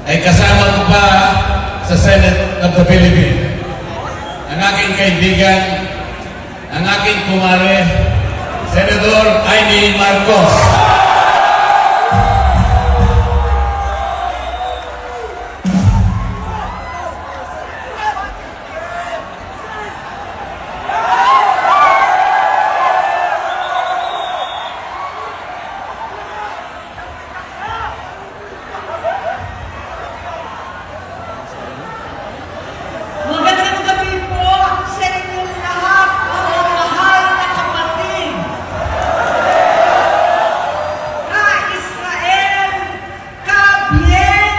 ay kasama ko pa sa Senate of the Philippines. Ang aking kaibigan, ang aking kumare, Senator Amy Marcos. Magandang gabi po sa inyong lahat, mga mahal na kapatid. Ka-Israel, ka-Bien,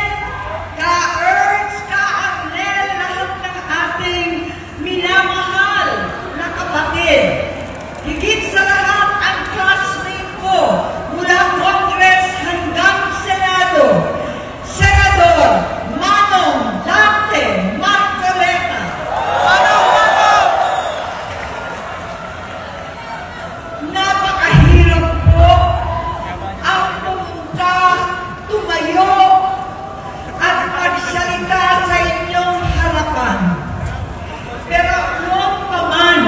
ka-Erz, ka-Arnel, lahat ng ating minamahal na kapatid. Higit sa lahat ang classmate ko mula Congress hanggang Senado, Senador Manong Dante Marcoleta. Napakahirap po ang pumunta, tumayo, at magsalita sa inyong harapan. Pero noong pa man,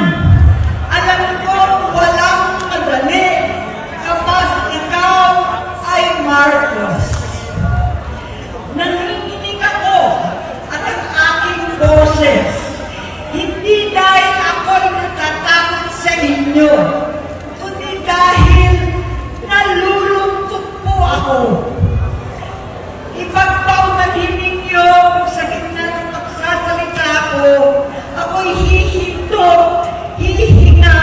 alam ko walang madali kapag ikaw ay Marcos. Nanginginig ako at ang aking boses. Hindi dahil ako'y natatakot sa inyo, kundi dahil nalulungkot po ako. Ipagpaumanhin ninyo kung sa gitna ng pagsasalita ko, ako'y hihinto, hihinga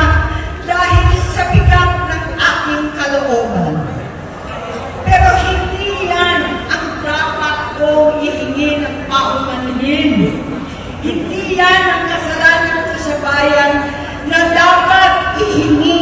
dahil sa bigat ng aking kalooban. Pero hindi yan ang dapat kong ihingi ng paumanhin. Hindi yan ang kasalanan sa bayan na dapat ihingi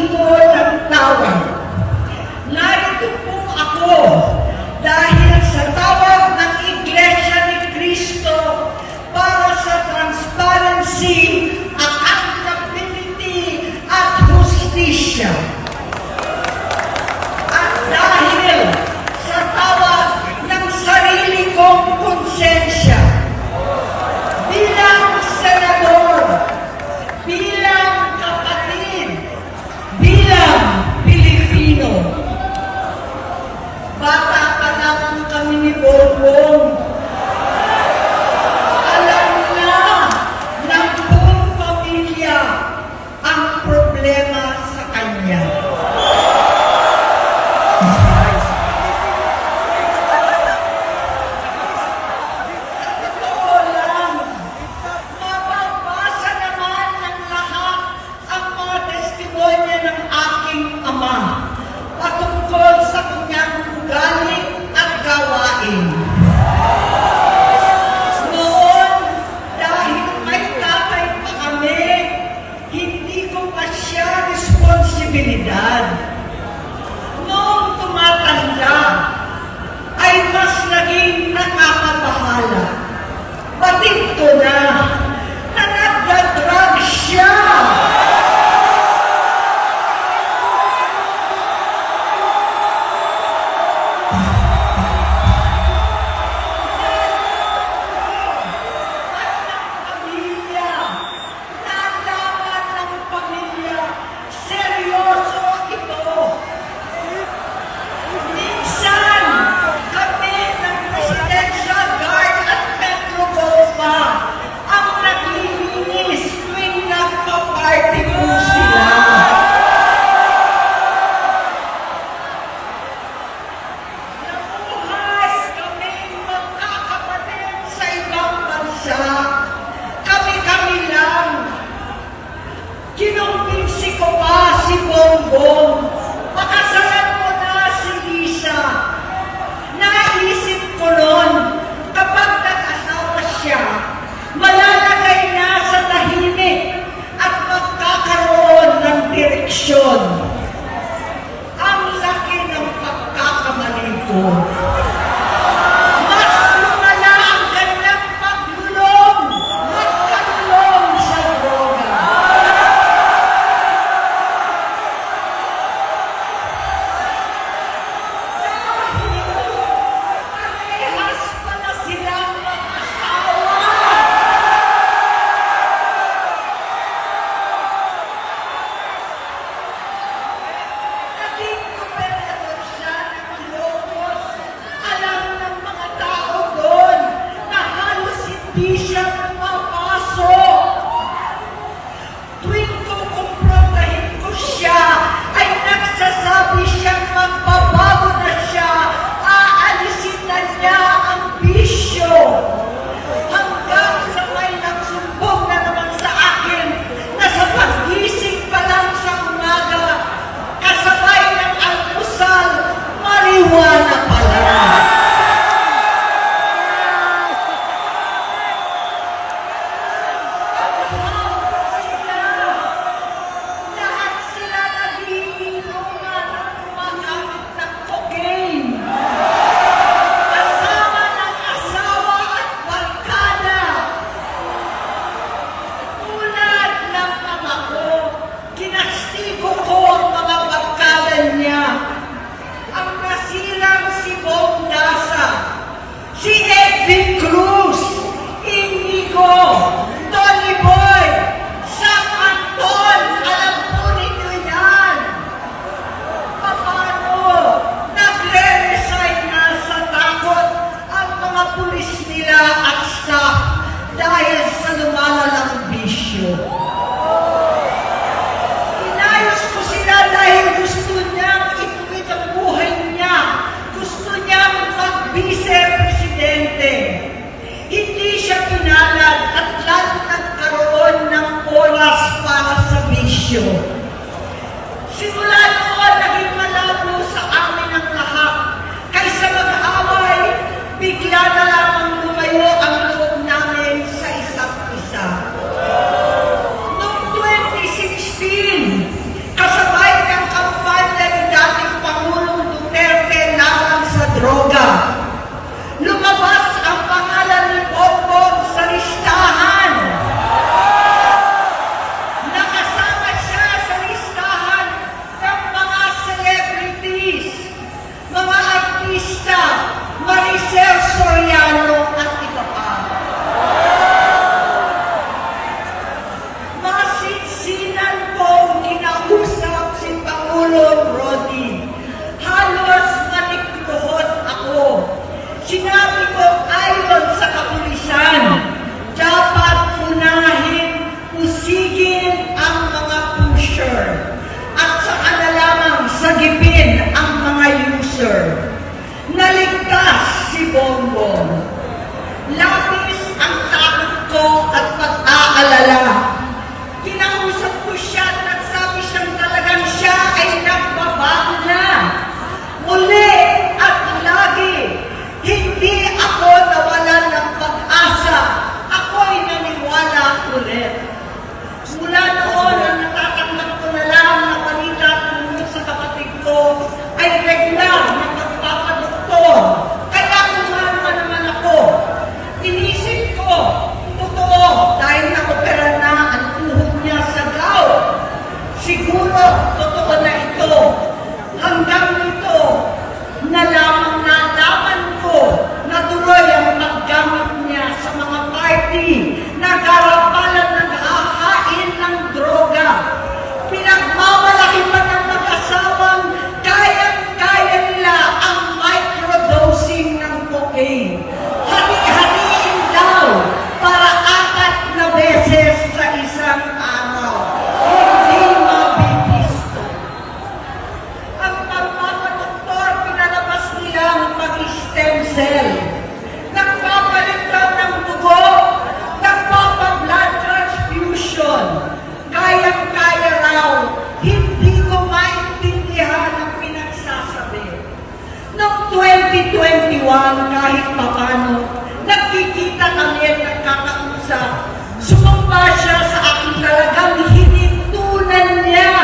nakausap. Sumamba siya sa akin talagang hinintunan niya.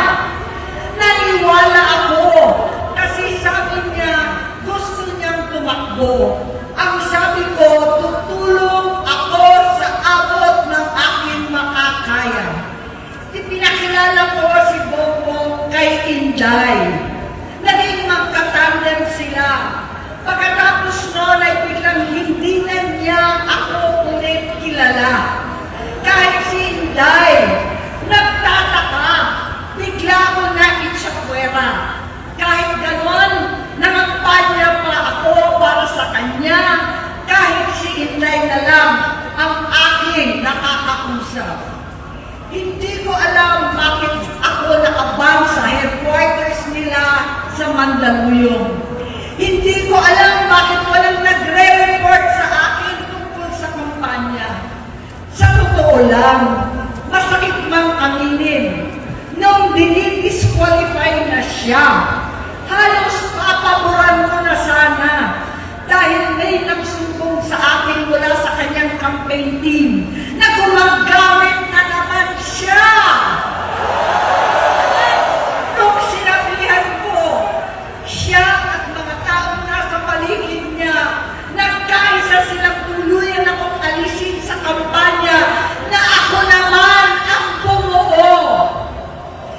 Naniwala ako kasi sabi niya gusto niyang tumakbo. Ang sabi ko, tutulong ako sa abot ng aking makakaya. Ipinakilala ko si Bongbong kay Inday. Naging magkatandem sila. Pagkatapos noon ay biglang hindi na niya ako ulit kilala. Kahit si Inday, nagtataka, bigla ko na itsakwera. Kahit ganon, nangampanya pa ako para sa kanya, kahit si Inday na lang ang aking nakakausap. Hindi ko alam bakit ako nakabang sa headquarters nila sa Mandaluyong. Hindi ko alam bakit walang nagre-report sa akin tungkol sa kampanya. Sa totoo lang, masakit mang aminin, nung dinidisqualify na siya, halos papaboran ko na sana dahil may nagsumbong sa akin mula sa kanyang campaign team na gumagamit na naman siya. Nung sinabihan ko, siya at mga taong nasa paligid niya, nagkaisa silang tuluyan akong alisin sa kampanya na ako naman ang bumuo.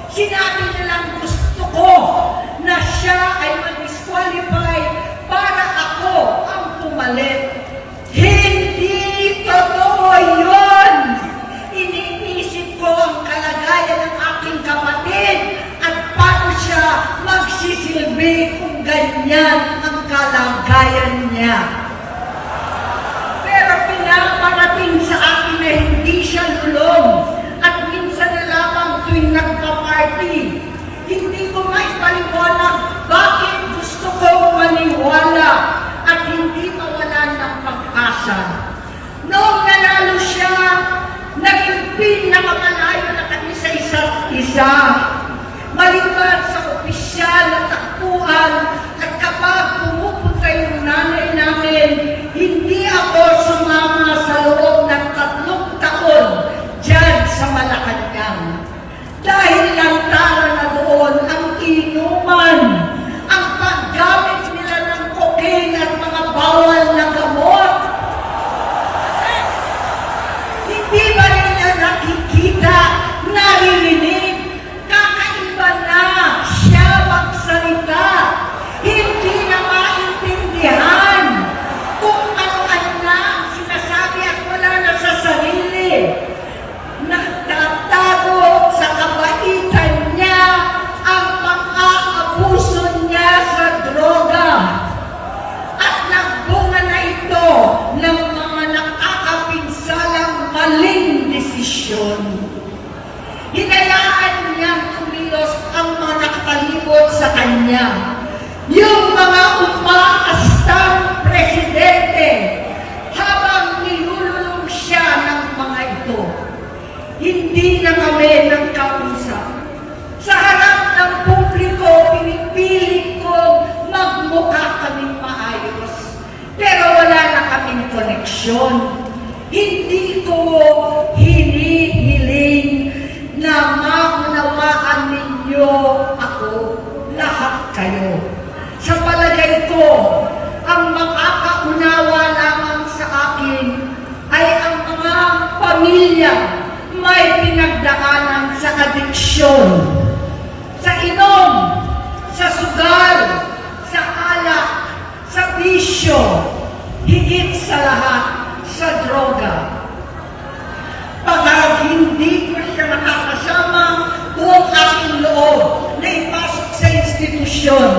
Sinabi nilang gusto ko na siya ay mag-disqualify para ako ang pumalit. Hindi totoo yun! Iniisip ko ang kalagayan ng aking kapatid at paano siya magsisilbi kung ganyan ang kalagayan niya. Pero pinaparating sa akin na hindi siya lulong at minsan na lamang tuwing nagpa-party. Hindi ko maipaliwanag bakit gusto ko maniwala at hindi mawalan ng pag-asa. Noong nanalo siya, naging pinakamalayo na kami sa isa't isa. Maliban sa opisyal na takbuhan at kapag pumupunta yung nanay namin, hindi ako sumama sa loob ng 3 taon dyan sa Malacanang. Dahil lantaran na doon ang inuman, ang paggamit nila ng cocaine at mga bawal na gamot. Hindi ba nila nakikita, naririnig, kakaiba na siya magsalita, hindi na maintindihan kung ano-ano na ang sinasabi at wala na sa sarili. Nagtatago sa kabaitan niya ang pang-aabuso niya sa droga. At nagbunga na ito ng mga nakakapinsalang maling desisyon. Hinayaan niyang kumilos ang mga nakatalibot sa kanya. Yung mga umaastang presidente habang nilululong siya ng mga ito. Hindi na kami nagkausap. Sa harap ng publiko, pinipilit ko magmukha kaming maayos. Pero wala na kaming koneksyon. Hindi ko hinihiling na maunawaan ninyo ako, lahat kayo. Sa palagay ko, ang makakaunawa lamang sa akin ay ang mga pamilya may pinagdaanan sa adiksyon, sa inom, sa sugal, sa alak, sa bisyo, higit sa lahat, sa droga. Pag hindi ko siya nakakasama, buong aking loob na ipasok sa institusyon.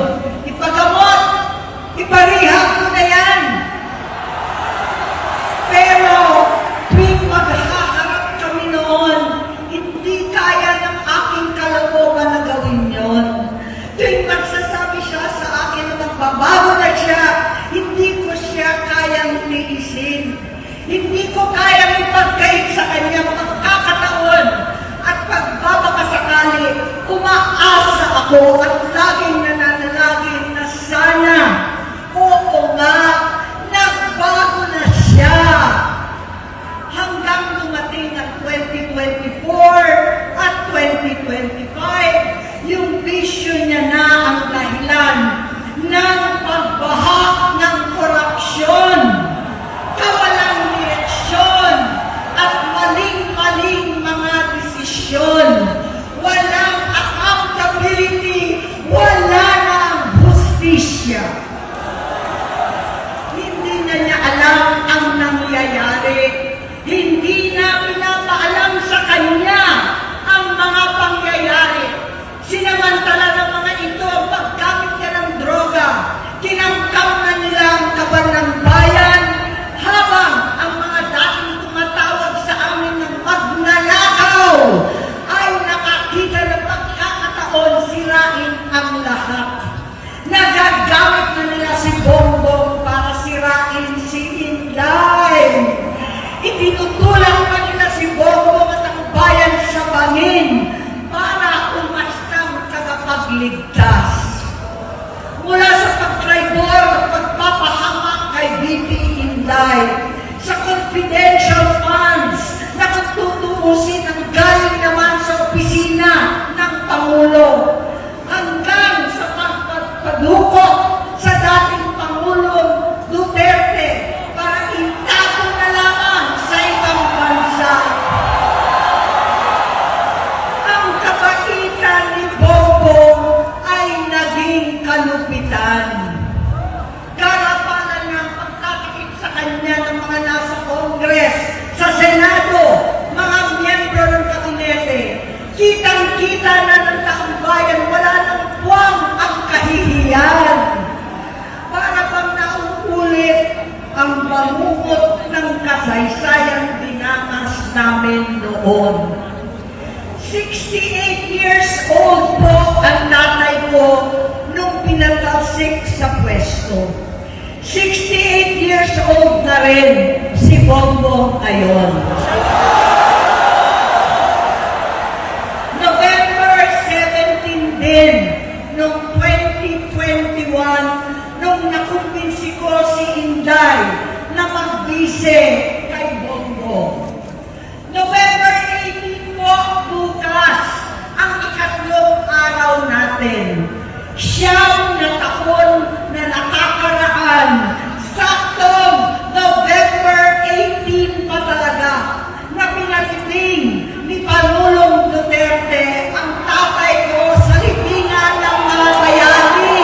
Ipagamot, iparihab ko na yan. Pero, tuwing maghaharap kami noon, hindi kaya ng aking kalooban na gawin yon. Tuwing magsasabi siya sa akin na magbabago na siya, hindi ko siya kayang tiisin. Hindi ko kayang ipagkait sa kanya mga kakataon at pagbabakasakali, umaasa ako at laging nananalangin na sana, oo nga, nagbago na siya. Hanggang Inday, sa confidential funds na kung tutuusin ang galing naman sa opisina ng Pangulo, hanggang sa pagpadukot sa dating Pangulong Duterte para itago na lamang sa ibang bansa. Ang kabaitan ni Bongbong ay naging kalupitan. Karapalan ng pagtatakip sa kanya ng mga nasa Congress, sa Senado, mga miyembro ng kabinete. Kitang-kita na ng taong bayan, wala nang puwang ang kahihiyan. Para bang nauulit ang bangungot ng kasaysayan dinanas namin noon. 68 years old po ang tatay ko nung pinatalsik sa pwesto. 68 years old na rin si Bongbong ngayon. November 17 din, noong 2021, nung nakumbinsi ko si Inday na magbise kay Bongbong. November 18 po, bukas, ang ikatlong araw natin. Siyam na taon na nakakaraan, saktong November 18 pa talaga, na pinatiting ni Pangulong Duterte ang tatay ko sa libingan ng mga bayani.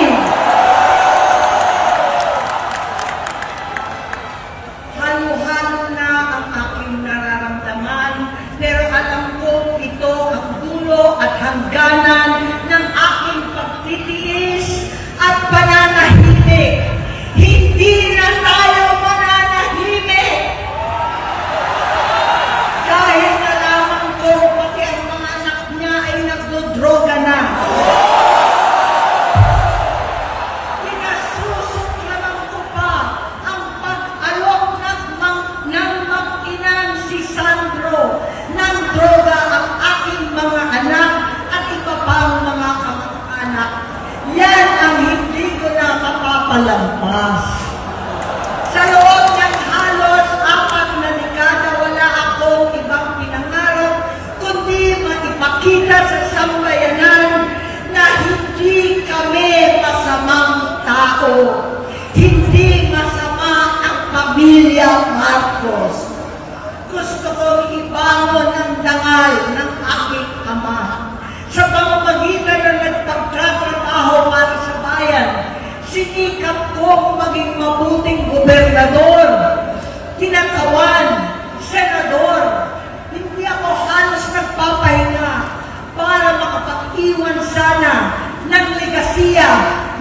Halo-halo na ang aking nararamdaman, pero alam ko ito ang dulo at hangganan ng aking pagtitiis at pananahimik. Hindi na tayo mananahimik! Dahil nalaman ko pati ang mga anak niya ay nagdodroga na. Pinasusuklaman ko pa ang pag-alok ng mag-inang si Sandro ng droga ang aking mga anak at iba pang mga kamag-anak. Yan ang hindi ko na mapapalampas. Sa loob ng halos 4 na dekada, wala akong ibang pinangarap kundi maipakita sa sambayanan na hindi kami masamang tao. Hindi masama ang pamilya Marcos. Gusto kong ibangon ang dangal ng aking ama. Sa pamamagitan ng nagpagtatrabaho para sa bayan, sinikap kong maging mabuting gobernador, tinakawan, senador. Hindi ako halos nagpapahinga para makapag-iwan sana ng legasiya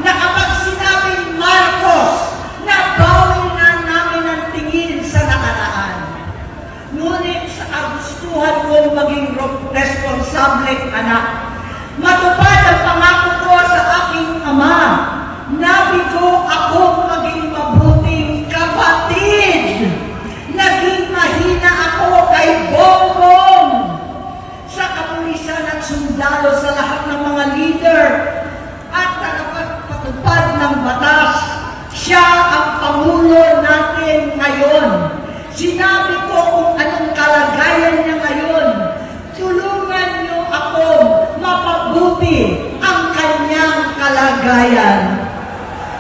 na kapag sinabing Marcos, nabawi na namin ang tingin sa nakaraan. Ngunit sa kagustuhan kong maging responsableng anak, matupad ang pangako ko sa aking ama, nabigo akong maging mabuting kapatid. Naging mahina ako kay Bongbong. Sa kapulisan at sundalo, sa lahat ng mga leader at tagapagpatupad ng batas, siya ang Pangulo natin ngayon. Sinabi ko kung anong kalagayan niya ngayon. Tulungan niyo ako mapabuti ang kanyang kalagayan.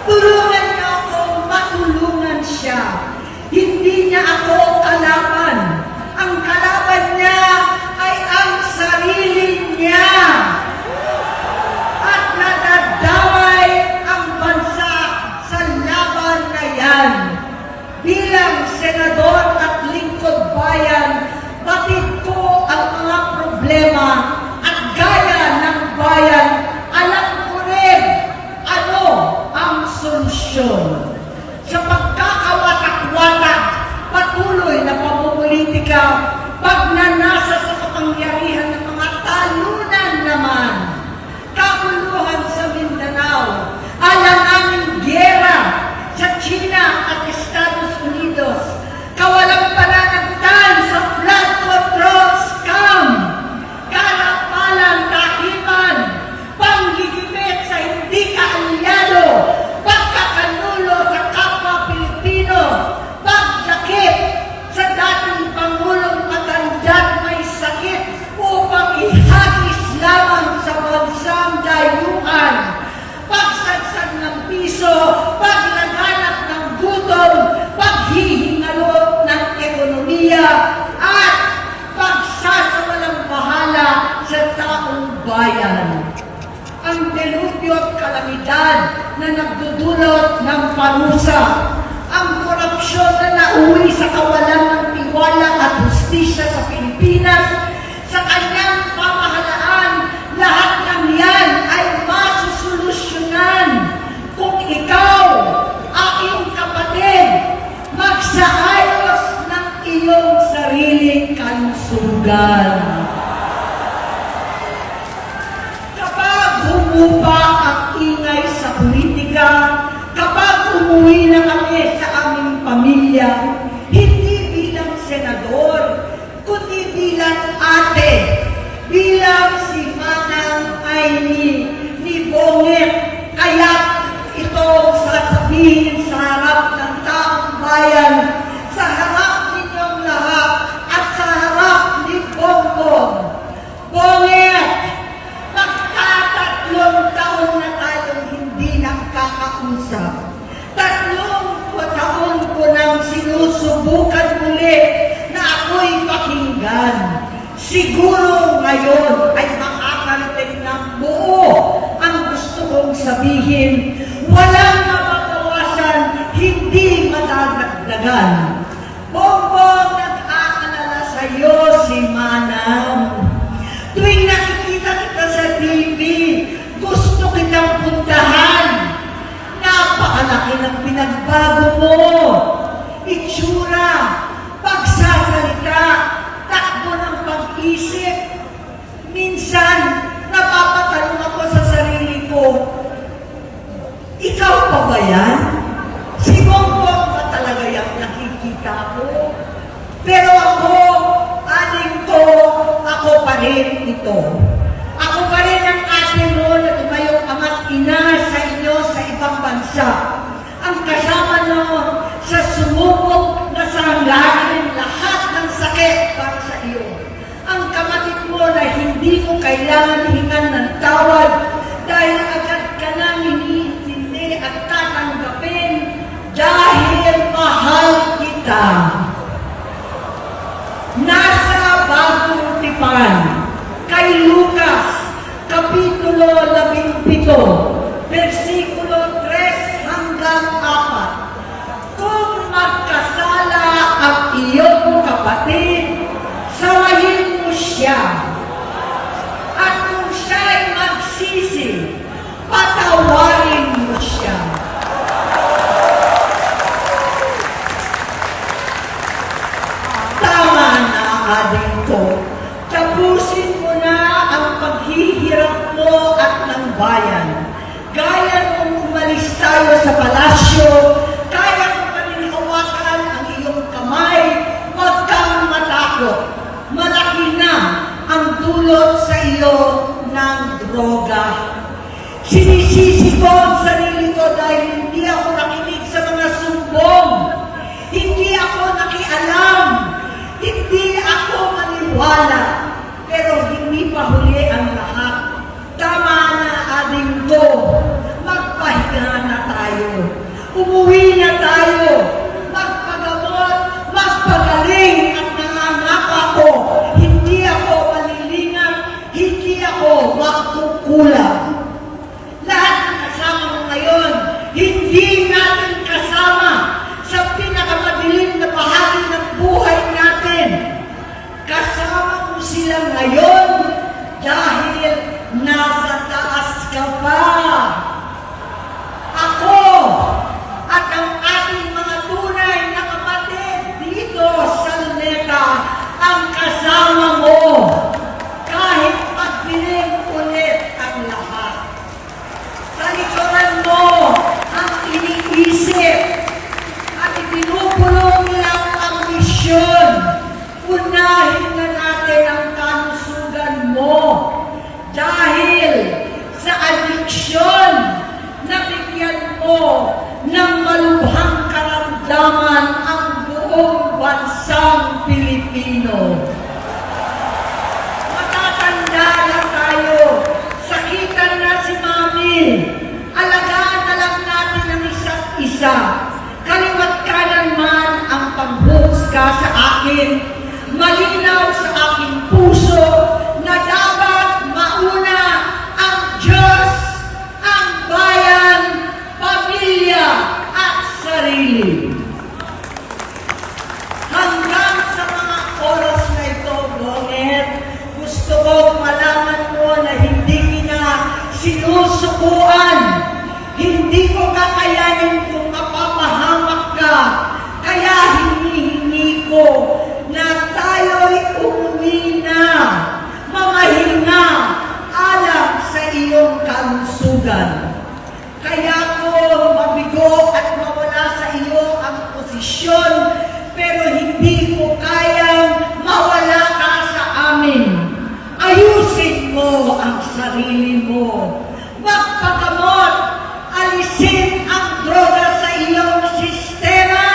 Tulungan niyo ako matulungan siya. Hindi niya ako kalaban. Ang kalaban niya ay ang sarili niya. At nadadamay ang bansa sa laban na yan. Bilang senador at lingkod bayan, batid ko ang mga problema at gaya ng bayan, alam ko rin ano ang solusyon. Sa pagkakawatak-watak, patuloy na pamumulitika, pagnanasa sa kapangyarihan ng mga talunan naman, kaguluhan sa Mindanao, alanganing giyera sa China at Estados Unidos, kawalang pananagtan sa flood control scam, nauwi sa kawalan ng tiwala at hustisya sa Pilipinas, sa kanyang pamahalaan, lahat ng yan ay masusolusyonan kung ikaw, aking kapatid, magsaayos ng iyong sariling kalusugan. Kapag humupa ang ingay sa politika, kapag umuwi na kami sa aming pamilya, hindi bilang senador, kundi bilang ate, bilang si Manang Aimee ni Bonget, kaya ito sasabihin sa harap ng taong bayan, sa harap ninyong lahat, at sa harap ni Bongbong. Bonget, magtatatlong taon na tayong hindi nakakausap. 3 taon ko nang sinusubukan muli na ako'y pakinggan. Siguro ngayon ay makakarating ng buo ang gusto kong sabihin. Walang mapapawasan, hindi madadagdagan. Bongbong, nag-aalala sa iyo si Manang. Tuwing nakikita kita sa TV, gusto kitang puntahan. Napakalaki ng pinagbago mo. Itsura, pagsasalita, takbo ng pag-isip. Minsan, napapatanong ako sa sarili ko, ikaw pa ba yan? Si Bongbong ba talaga yung nakikita ko? Pero ako, aling ko, ako pa rin ito. Ako pa rin ang ate mo na tumayong ama't ina sa inyo sa ibang bansa. Ang kasama mo sa sumubok na saranglahin lahat ng sakit para sa iyo. Ang kapatid mo na hindi ko kailangan hingan ng tawad dahil agad ka nang iniintindi at tatanggapin dahil mahal kita. Nasa Bagong Tipan, kay Lucas, Kapitulo 17, versikulo 3 hanggang 4. Kung magkasala ang iyong kapatid, sawayin mo siya. At kung siya'y magsisi, patawarin mo siya. Tama na, ading ko. Tapusin mo na ang paghihirap mo at ng bayan. Gaya nung umalis tayo sa palasyo, kaya mo pa rin hawakan ang iyong kamay, huwag kang matakot. Malaki na ang dulot sa iyo ng droga. Sinisisi ko ang sarili ko dahil hindi ako nakinig sa mga sumbong. Hindi ako nakialam. Hindi ako maniwala. Pero hindi pa huli ang lahat. Tama na, ading ko. Magpahinga na tayo. Umuwi na tayo. Magpagamot, magpagaling at nangangako ako. Hindi ako malilingan, hindi ako magkukulang. Lahat ng kasama mo ngayon, hindi natin kasama sa pinakamadilim na bahagi ng buhay natin. Kasama mo sila ngayon dahil nasa taas ka pa. Ako at ang ating mga tunay na kapatid dito sa Luneta ang kasama mo kahit pagdilim ulit ang lahat. Talikuran mo ang iniisip at itinupulong lang ang misyon. Unahin na natin ang kalusugan mo dahil sa adiksyon na bigyan mo ng malubhang karamdaman ang buong bansang Pilipino. Matatanda na tayo, sakitan na si Mami, alagaan na lang natin ang isa't isa. Kaliwat kanan man ang panghuhusga sa akin, malinaw sa aking puso na dapat mauna ang Diyos, ang bayan, pamilya at sarili. sarili mo. Magpagamot, alisin ang droga sa iyong sistema.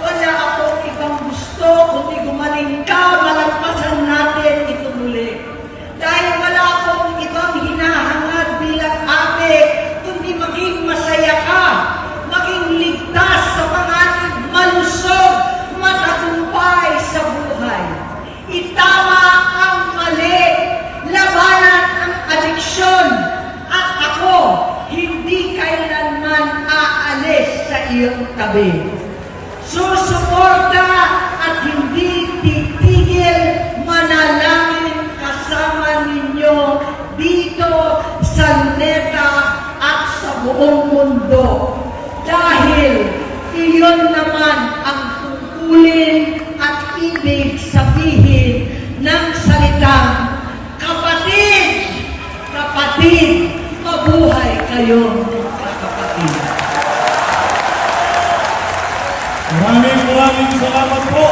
Wala akong ibang gusto kundi gumaling ka, malampasan natin ito muli. Dahil wala akong ibang hinahangad bilang ate, kundi maging masaya ka, maging ligtas sa panganib, malusog, matagumpay sa buhay. Itama ang mali, labanan ang adiksyon, at ako hindi kailanman aalis sa iyong tabi. Susuporta at hindi titigil, manalangin kasama ninyo dito sa Luneta at sa buong mundo. Dahil iyon naman ang tungkulin at ibig sabihin ng salitang kapatid, kapatid, mabuhay kayong kapatid. Maraming salamat po.